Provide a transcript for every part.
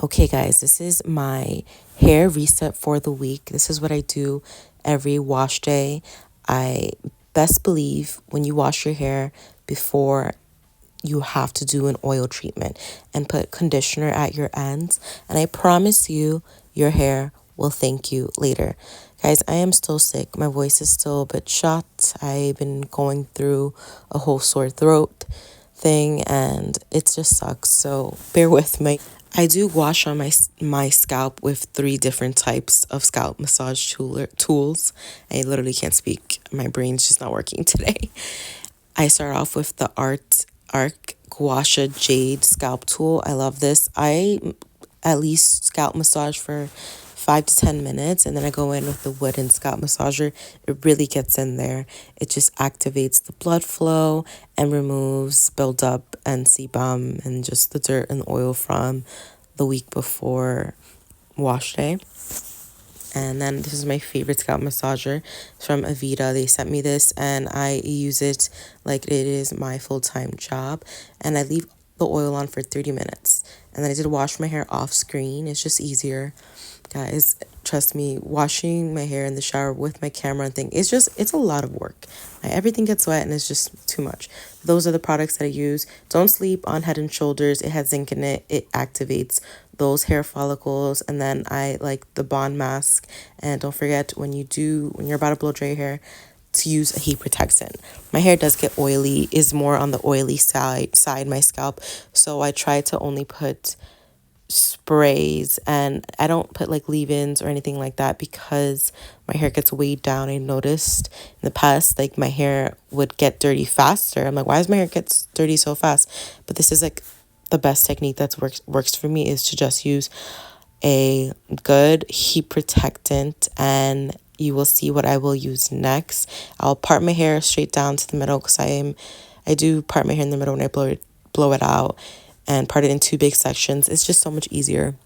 Okay, guys, this is my hair reset for the week. This is what I do every wash day. I best believe when you wash your hair before you have to do an oil treatment and put conditioner at your ends. And I promise you, your hair will thank you later. Guys, I am still sick. My voice is still a bit shot. I've been going through a whole sore throat thing and it just sucks. So bear with me. I do wash on my scalp with 3 different types of scalp massage tools. I literally can't speak. My brain's just not working today. I start off with the Arc Gua Sha Jade scalp tool. I love this. I at least scalp massage for 5 to 10 minutes, and then I go in with the wooden scalp massager. It really gets in there. It just activates the blood flow and removes buildup and sebum and just the dirt and oil from the week before wash day. And then this is my favorite scalp massager. It's from Avita. They sent me this and I use it like it is my full-time job. And I leave the oil on for 30 minutes. And then I did wash my hair off screen. It's just easier. Guys, trust me, washing my hair in the shower with my camera and thing, it's a lot of work. Everything gets wet and it's just too much. Those are the products that I use. Don't sleep on Head and Shoulders. It has zinc in it. It activates those hair follicles. And then I like the Bond Mask. And don't forget, when you're about to blow dry your hair, to use a heat protectant. My hair does get oily, is more on the oily side, my scalp. So I try to only put sprays, and I don't put like leave-ins or anything like that because my hair gets weighed down. I noticed in the past like my hair would get dirty faster. I'm like, why does my hair get dirty so fast? But this is like the best technique that works for me, is to just use a good heat protectant, and you will see what I will use next. I'll part my hair straight down to the middle because I do part my hair in the middle when I blow it out, and part it in 2 big sections. It's just so much easier.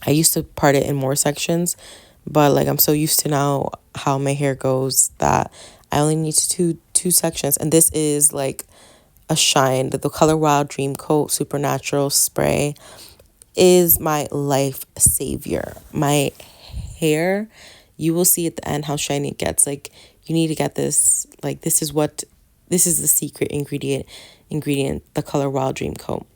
I used to part it in more sections, but like I'm so used to now how my hair goes that I only need to do 2 sections. And this is like a shine. The Color Wild Dream Coat Supernatural Spray is my life savior. My hair, you will see at the end how shiny it gets. Like, you need to get this. Like, this is the secret ingredient, the Color Wild Dream Coat.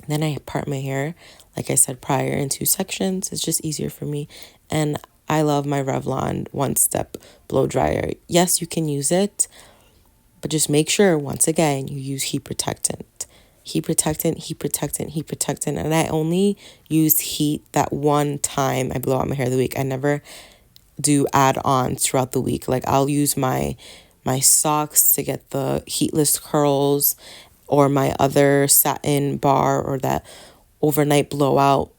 Then I part my hair, like I said prior, in 2 sections. It's just easier for me. And I love my Revlon one-step blow dryer. Yes, you can use it, but just make sure, once again, you use heat protectant. Heat protectant, heat protectant, heat protectant. And I only use heat that one time I blow out my hair of the week. I never do add-ons throughout the week. Like, I'll use my socks to get the heatless curls, or my other satin bar, or that overnight blowout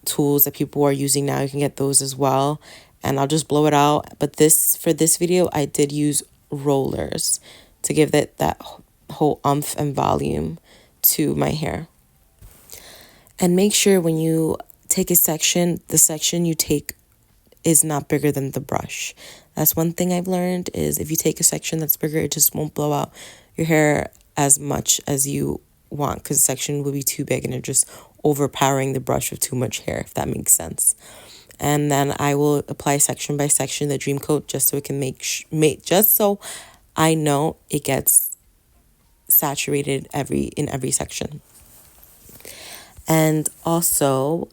tools that people are using now. You can get those as well. And I'll just blow it out. But for this video, I did use rollers to give that whole oomph and volume to my hair. And make sure when you take a section, the section you take is not bigger than the brush. That's one thing I've learned, is if you take a section that's bigger, it just won't blow out your hair as much as you want, because the section will be too big and it just overpowering the brush with too much hair, if that makes sense. And then I will apply section by section the Dream Coat, just so it can just so I know it gets saturated in every section. And also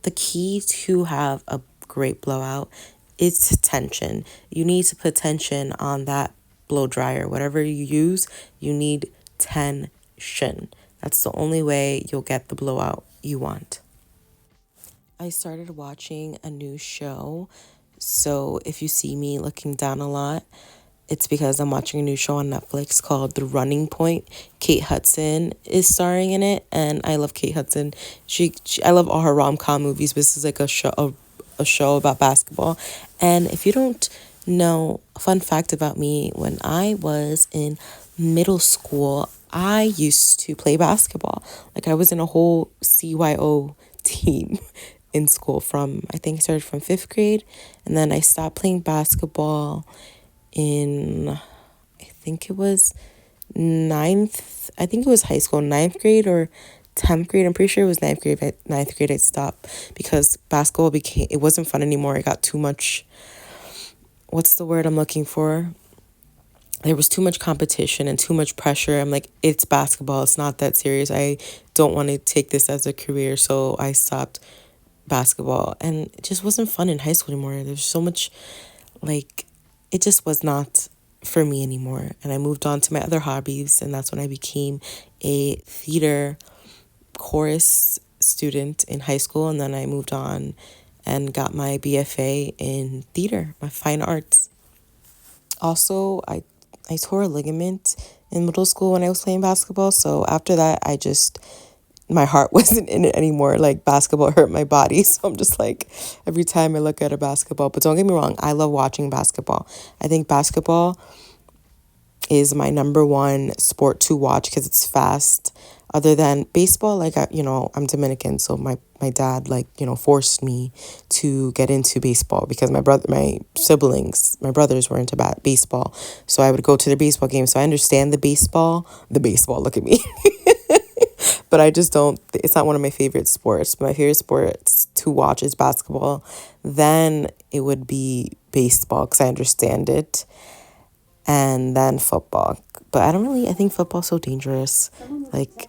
the key to have a great blowout is tension. You need to put tension on that blow dryer. Whatever you use, you need tension. That's the only way you'll get the blowout you want. I started watching a new show, so if you see me looking down a lot, it's because I'm watching a new show on Netflix called The Running Point. Kate Hudson is starring in it, and I love Kate Hudson. I love all her rom-com movies, but this is like a show about basketball. And if you don't know, a fun fact about me, when I was in middle school, I used to play basketball. Like, I was in a whole CYO team in school I think I started from 5th grade, and then I stopped playing basketball in, I think it was high school, 9th grade or 10th grade. I'm pretty sure it was ninth grade. Ninth grade, I stopped because basketball it wasn't fun anymore. It got too much. What's the word I'm looking for? There was too much competition and too much pressure. I'm like, it's basketball. It's not that serious. I don't want to take this as a career. So I stopped basketball, and it just wasn't fun in high school anymore. There's so much, like, it just was not for me anymore. And I moved on to my other hobbies, and that's when I became a theater chorus student in high school. And then I moved on and got my BFA in theater, my fine arts. Also, I tore a ligament in middle school when I was playing basketball. So after that, my heart wasn't in it anymore. Like, basketball hurt my body. So I'm just like, every time I look at a basketball, but don't get me wrong, I love watching basketball. I think basketball is my number one sport to watch because it's fast. Other than baseball, like, I'm Dominican, so my dad, like, forced me to get into baseball because my brothers were into baseball. So I would go to the baseball games. So I understand the baseball, look at me. But I just don't, it's not one of my favorite sports. My favorite sports to watch is basketball. Then it would be baseball because I understand it. And then football. But I think football's so dangerous. Like,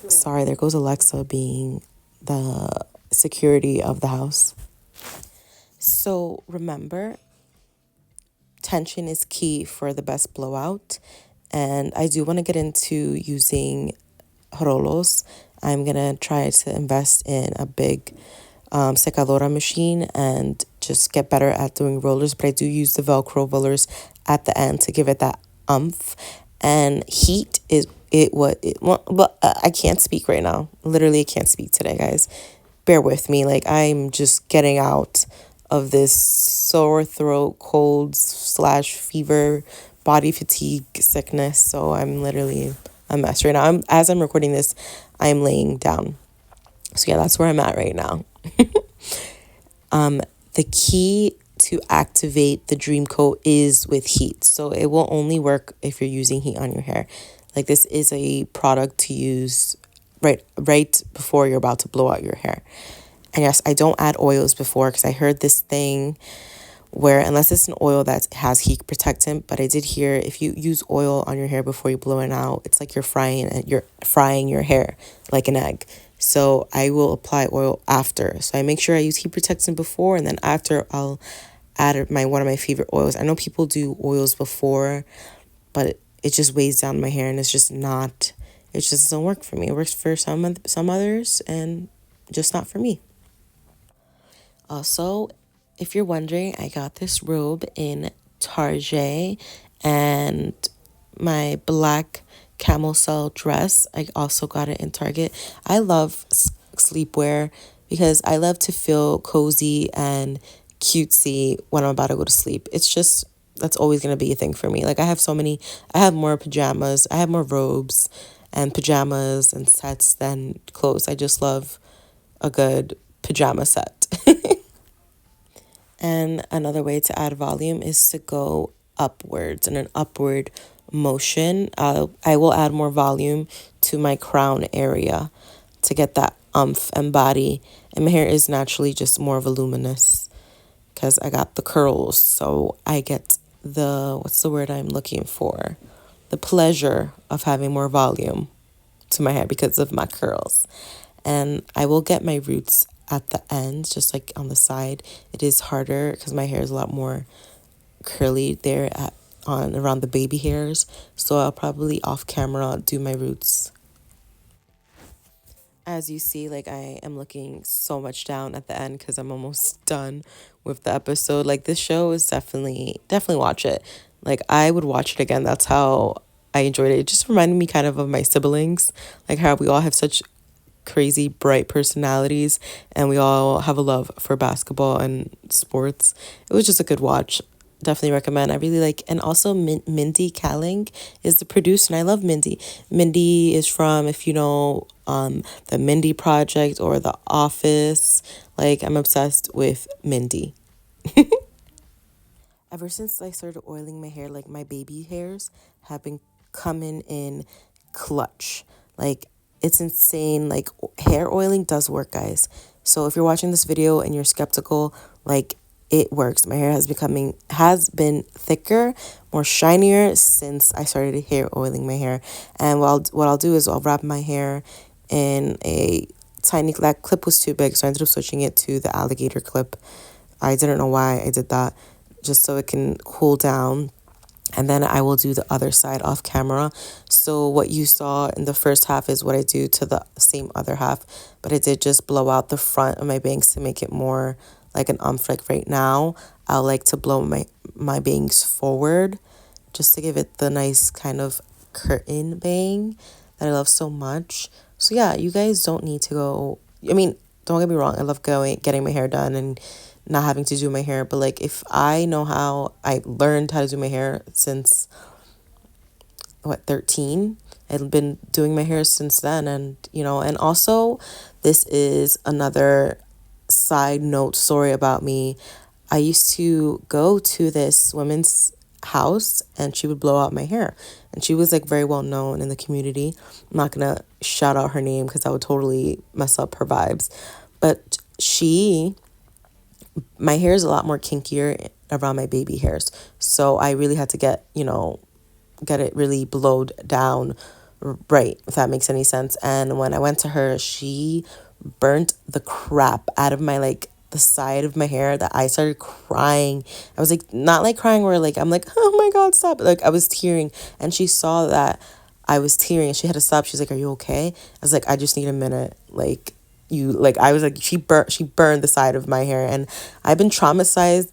sorry, there goes Alexa being the security of the house. So remember, tension is key for the best blowout. And I do want to get into using rolos. I'm going to try to invest in a big secadora machine and just get better at doing rollers. But I do use the Velcro rollers at the end to give it that umph. And heat is but I can't speak right now. Literally, I can't speak today, guys. Bear with me. Like, I'm just getting out of this sore throat, cold/fever, body fatigue, sickness. So I'm literally a mess right now. As I'm recording this, I'm laying down. So yeah, that's where I'm at right now. The key to activate the dream coat is with heat. So it will only work if you're using heat on your hair. Like, this is a product to use right before you're about to blow out your hair. And yes, I don't add oils before because I heard this thing where, unless it's an oil that has heat protectant, but I did hear if you use oil on your hair before you blow it out, it's like you're frying your hair like an egg. So I will apply oil after. So I make sure I use heat protectant before, and then after I'll add one of my favorite oils. I know people do oils before, but it just weighs down my hair, and it just doesn't work for me. It works for some others, and just not for me. Also, if you're wondering, I got this robe in Target, and my black camel cell dress, I also got it in Target. I love sleepwear because I love to feel cozy and cutesy when I'm about to go to sleep. That's always going to be a thing for me. Like, I have more pajamas, I have more robes and pajamas and sets than clothes. I just love a good pajama set. And another way to add volume is to go upwards in an upward motion. I will add more volume to my crown area to get that umph and body. And my hair is naturally just more voluminous because I got the curls. So I get what's the word I'm looking for? The pleasure of having more volume to my hair because of my curls. And I will get my roots at the end, just like on the side. It is harder because my hair is a lot more curly there around the baby hairs. So I'll probably off camera do my roots. As you see, like, I am looking so much down at the end because I'm almost done with the episode. Like, this show is definitely watch it. Like, I would watch it again. That's how I enjoyed it. It just reminded me kind of my siblings, like how we all have such crazy bright personalities and we all have a love for basketball and sports. It was just a good watch. Definitely recommend. I really like, and also Mindy Kaling is the producer, and I love Mindy. Mindy is from, if you know, the Mindy Project or The Office. Like, I'm obsessed with Mindy. Ever since I started oiling my hair, like, my baby hairs have been coming in clutch. Like, it's insane. Like, hair oiling does work, guys. So if you're watching this video and you're skeptical, like, it works. My hair has been thicker, more shinier since I started hair oiling my hair. And what I'll do is I'll wrap my hair in a tiny, that clip was too big, so I ended up switching it to the alligator clip. I didn't know why I did that, just so it can cool down, and then I will do the other side off camera. So what you saw in the first half is what I do to the same other half, but I did just blow out the front of my bangs to make it more like an like right now. I like to blow my bangs forward just to give it the nice kind of curtain bang that I love so much. So yeah, you guys don't need to go, I mean, don't get me wrong, I love getting my hair done and not having to do my hair, but like, if I know how, I learned how to do my hair since 13. I've been doing my hair since then. And and also, this is another side note story about me. I used to go to this woman's house and she would blow out my hair, and she was like very well known in the community. I'm not gonna shout out her name because that would totally mess up her vibes, but my hair is a lot more kinkier around my baby hairs, so I really had to get it really blowed down right, if that makes any sense. And when I went to her, she burnt the crap out of my, like, the side of my hair, that I started crying. I was like, not like crying where like I'm like, oh my god, stop, like I was tearing, and she saw that I was tearing and she had to stop. She's like, are you okay? I was like, I just need a minute. Like, I was like, she burned the side of my hair, and I've been traumatized.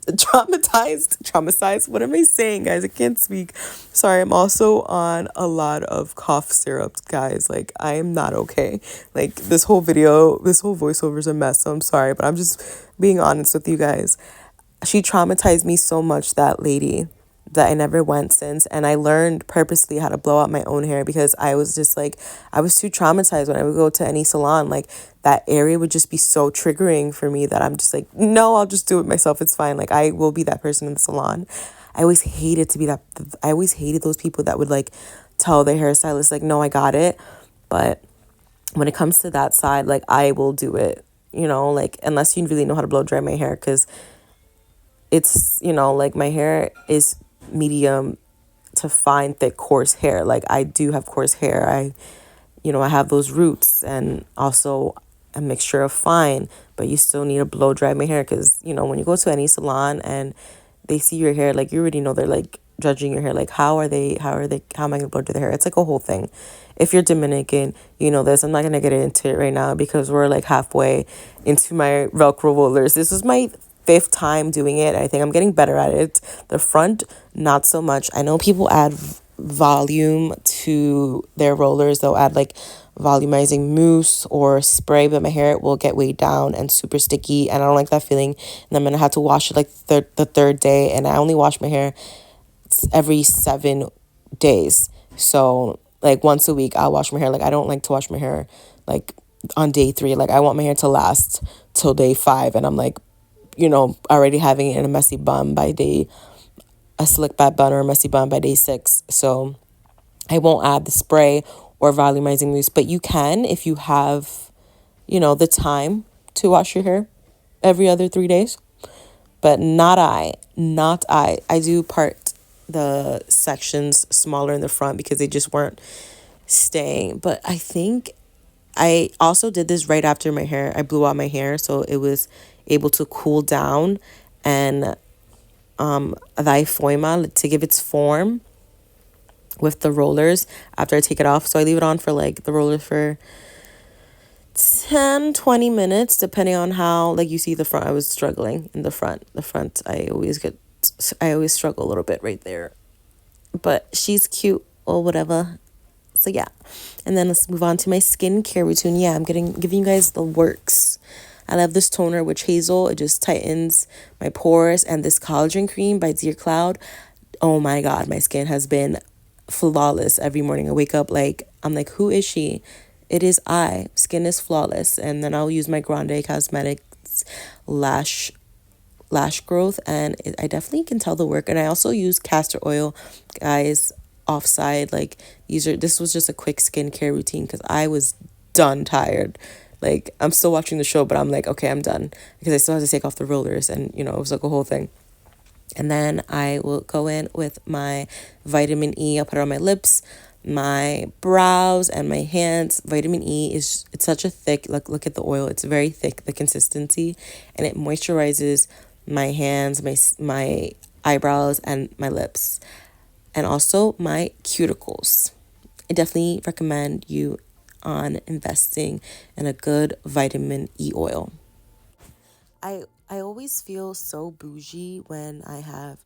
What am I saying, guys? I can't speak. Sorry, I'm also on a lot of cough syrups, guys. Like, I am not okay. Like, this whole voiceover is a mess, so I'm sorry, but I'm just being honest with you guys. She traumatized me so much, that lady, that I never went since. And I learned purposely how to blow out my own hair because I was just like, I was too traumatized when I would go to any salon. Like, that area would just be so triggering for me that I'm just like, no, I'll just do it myself. It's fine. Like, I will be that person in the salon. I always hated those people that would like tell their hairstylist, like, no, I got it. But when it comes to that side, like, I will do it, like, unless you really know how to blow dry my hair, because it's, like, my hair is medium to fine, thick, coarse hair. Like, I do have coarse hair. I have those roots, and also a mixture of fine, but you still need to blow dry my hair, because, when you go to any salon and they see your hair, like, you already know they're like judging your hair, like, how am I gonna blow dry the hair? It's like a whole thing. If you're Dominican, you know this. I'm not gonna get into it right now because we're like halfway into my Velcro rollers. This is my 5th time doing it. I think I'm getting better at it. The front, not so much. I know people add volume to their rollers. They'll add like volumizing mousse or spray, but my hair will get weighed down and super sticky, and I don't like that feeling. And I'm gonna have to wash it like the third day, and I only wash my hair every 7 days. So like once a week I'll wash my hair. Like, I don't like to wash my hair like on day 3. Like, I want my hair to last till day 5, and I'm like, already having it in a slick back bun or a messy bun by day 6. So I won't add the spray or volumizing mousse, but you can if you have, the time to wash your hair every other 3 days. But not I. I do part the sections smaller in the front because they just weren't staying. But I think I also did this right after I blew out my hair, so it was able to cool down, and the forma to give its form with the rollers after I take it off. So I leave it on for like the roller for 10-20 minutes, depending on how, like, you see the front. I was struggling in the front. I always struggle a little bit right there, but she's cute or whatever. So yeah, and then let's move on to my skincare routine. Yeah, I'm giving you guys the works. I love this toner, Witch Hazel. It just tightens my pores, and this collagen cream by Dear Cloud. Oh my god, my skin has been flawless every morning. I wake up like, I'm like, who is she? It is I. Skin is flawless. And then I'll use my Grande Cosmetics lash growth, and I definitely can tell the work. And I also use castor oil, guys, offside. Like, this was just a quick skincare routine because I was done tired. Like, I'm still watching the show, but I'm like, okay, I'm done because I still have to take off the rollers, and it was like a whole thing. And then I will go in with my vitamin E. I'll put it on my lips, my brows, and my hands. Vitamin E it's such a thick, look at the oil. It's very thick, the consistency, and it moisturizes my hands, my eyebrows, and my lips, and also my cuticles. I definitely recommend you on investing in a good vitamin E oil. I always feel so bougie when I have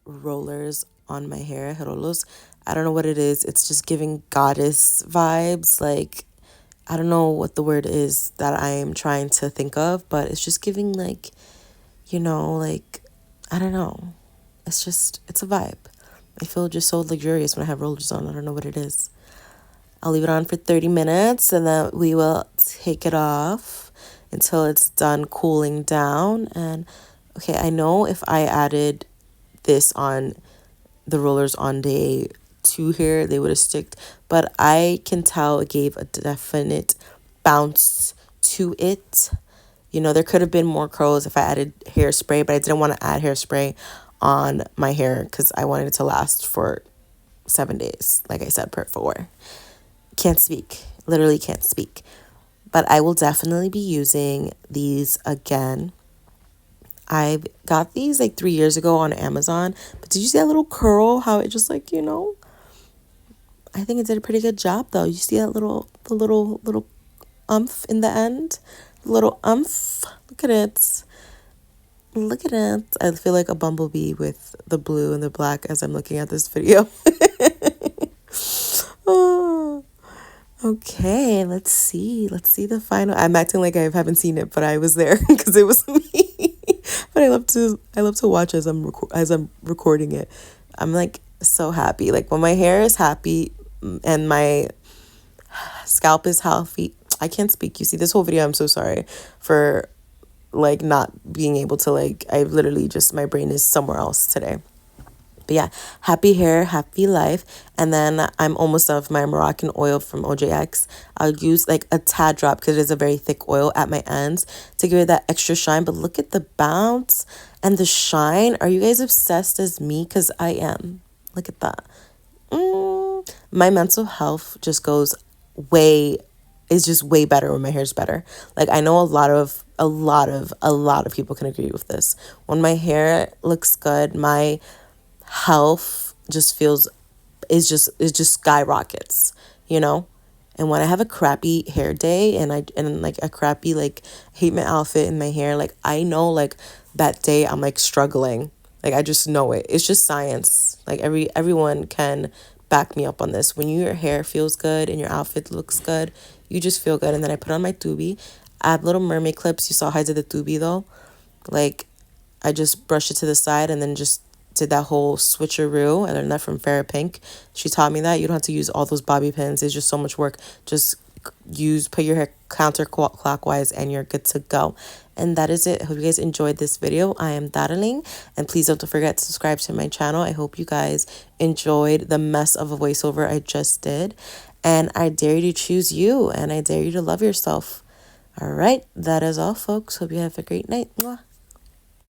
rollers on my hair, rolos. I don't know what it is. It's just giving goddess vibes. Like, I don't know what the word is that I am trying to think of, but it's just giving like, like, I don't know. It's a vibe. I feel just so luxurious when I have rollers on. I don't know what it is. I'll leave it on for 30 minutes and then we will take it off until it's done cooling down. And okay, I know if I added this on the rollers on day 2 here, they would have sticked, but I can tell it gave a definite bounce to it. There could have been more curls if I added hairspray, but I didn't want to add hairspray on my hair because I wanted it to last for 7 days, like I said before. Can't speak, literally can't speak. But I will definitely be using these again. I got these like 3 years ago on Amazon. But did you see that little curl? How it just like, I think it did a pretty good job though. You see that little umph in the end? Little umph. Look at it. Look at it. I feel like a bumblebee with the blue and the black as I'm looking at this video. Oh. Okay, let's see. Let's see the final. I'm acting like I haven't seen it, but I was there because it was me. But I love to watch as I'm recording it. I'm like so happy. Like when my hair is happy and my scalp is healthy. I can't speak. You see this whole video, I'm so sorry for like not being able to I literally just my brain is somewhere else today. But yeah, happy hair, happy life. And then I'm almost done with my Moroccan oil from OJX. I'll use like a tad drop because it is a very thick oil at my ends to give it that extra shine. But look at the bounce and the shine. Are you guys obsessed as me? Because I am. Look at that. My mental health just is just way better when my hair's better. Like I know a lot of people can agree with this. When my hair looks good, my health just it just skyrockets, and when I have a crappy hair day and like a crappy hate my outfit and my hair, like I know like that day I'm like struggling, like I just know it. It's just science. Like everyone can back me up on this. When your hair feels good and your outfit looks good, you just feel good. And then I put on my tubi. I have little mermaid clips. You saw how I did the tubi though. Like I just brushed it to the side and then just did that whole switcheroo. I learned that from Farrah Pink. She taught me that you don't have to use all those bobby pins. It's just so much work. Just put your hair counterclockwise and you're good to go. And that is it. I hope you guys enjoyed this video. I am Darling, and please don't forget to subscribe to my channel. I hope you guys enjoyed the mess of a voiceover I just did, and I dare you to choose you, and I dare you to love yourself. All right, that is all, folks. Hope you have a great night. Mwah.